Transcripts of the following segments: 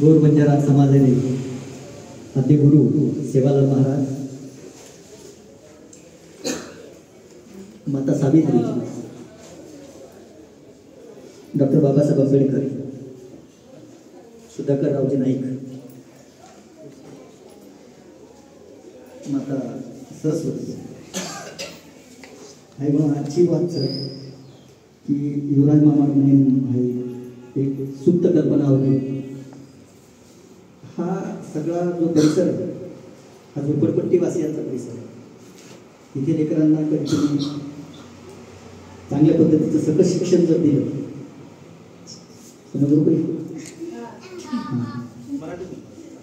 गौर बंजारा समाजाने आद्यगुरु सेवालाल महाराज, माता सावित्री, डॉक्टर बाबासाहेब आंबेडकर, सुधाकर रावजी नाईक, माता सरस्वती हाय म्हणून आजची बात सर की युवराज मामा म्हणून एक सुप्त कल्पना होती. हा सगळा जो परिसर आहे हा झोपडपट्टीवासियांचा परिसर आहे. इथे लेकरांना कधीतरी चांगल्या पद्धतीचं सकस शिक्षण जर दिलं समजलं काही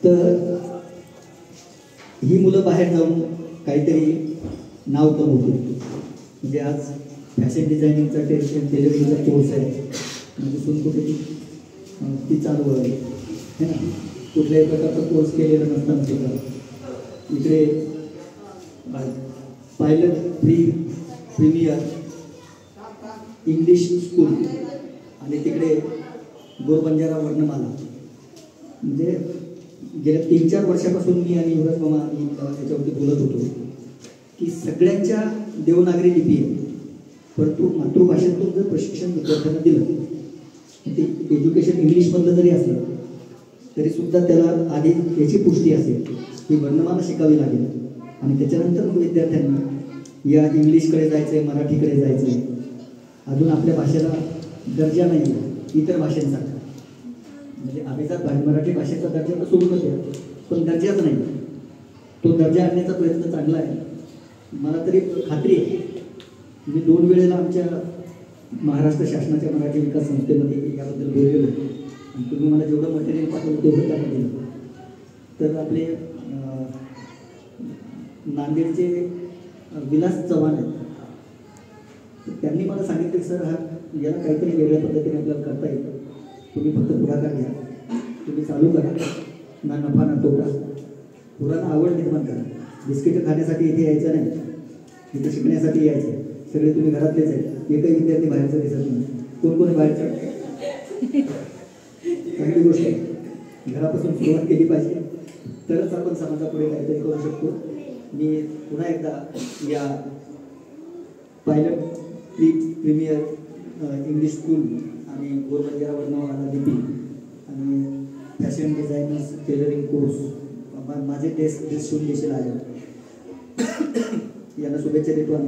तर ही मुलं बाहेर जाऊन काहीतरी नाव कमवतील. म्हणजे आज फॅशन डिझायनिंगचा टेलरिंगचा कोर्स आहे, म्हणजे सून कुठे ती चालू आहे ना, कुठल्याही प्रकारचा कोर्स केलेला नसताना सुद्धा इकडे पायलट प्रीमियर इंग्लिश स्कूल आणि तिकडे गोरबंजारा वर्णमाला. म्हणजे गेल्या 3-4 वर्षापासून मी आणि युवराज मामा याच्यावरती बोलत होतो की सगळ्यांच्या देवनागरी लिपी आहे, परंतु मातृभाषेतून जर प्रशिक्षण विद्यार्थ्यांना दिलं, ते एज्युकेशन इंग्लिशमधलं जरी असलं तरी सुद्धा त्याला आधी याची पुष्टी असेल की वर्णमाला शिकावी लागेल आणि त्याच्यानंतर विद्यार्थ्यांनी या इंग्लिशकडे जायचं आहे, मराठीकडे जायचं आहे. अजून आपल्या भाषेला दर्जा नाही आहे इतर भाषांसारखा. म्हणजे अभिजात मराठी भाषेचा दर्जा तर सोडूनच आहे, पण दर्जाच नाही. तो दर्जा आणण्याचा प्रयत्न चांगला आहे. मला तरी खात्री आहे. मी 2 वेळेला आमच्या महाराष्ट्र शासनाच्या मराठी विकास संस्थेमध्ये याबद्दल बोललेलो आणि तुम्ही मला जेवढं मटेरियल पाठवलं तेवढं त्यांना दिलं. तर आपले नांदेडचे विलास चव्हाण आहेत, तर त्यांनी मला सांगितलं सर हा याला काहीतरी वेगळ्या पद्धतीने आपल्याला करता येतं, तुम्ही फक्त पुढाकार घ्या, तुम्ही चालू करा, ना नफा ना तोटा, पुराणा आवड निर्माण करा. बिस्किटं खाण्यासाठी इथे यायचं नाही, इथं शिकण्यासाठी यायचं. सगळे तुम्ही घरातलेच आहेत, एकही विद्यार्थी बाहेरचा दिसत नाही. कोण कोणी बाहेरचं चांगली गोष्ट आहे. घरापासून सुरुवात केली पाहिजे, तरच आपण समाजापुढे काहीतरी करू शकतो. मी पुन्हा एकदा या पायलट प्रीमियर इंग्लिश स्कूल आणि गोरबंजारा वर्णमाला लिपी आणि फॅशन डिझायनर्स टेलरिंग कोर्स माझे टेस्ट शिवून देशील आहे यांना शुभेच्छा देतो आणि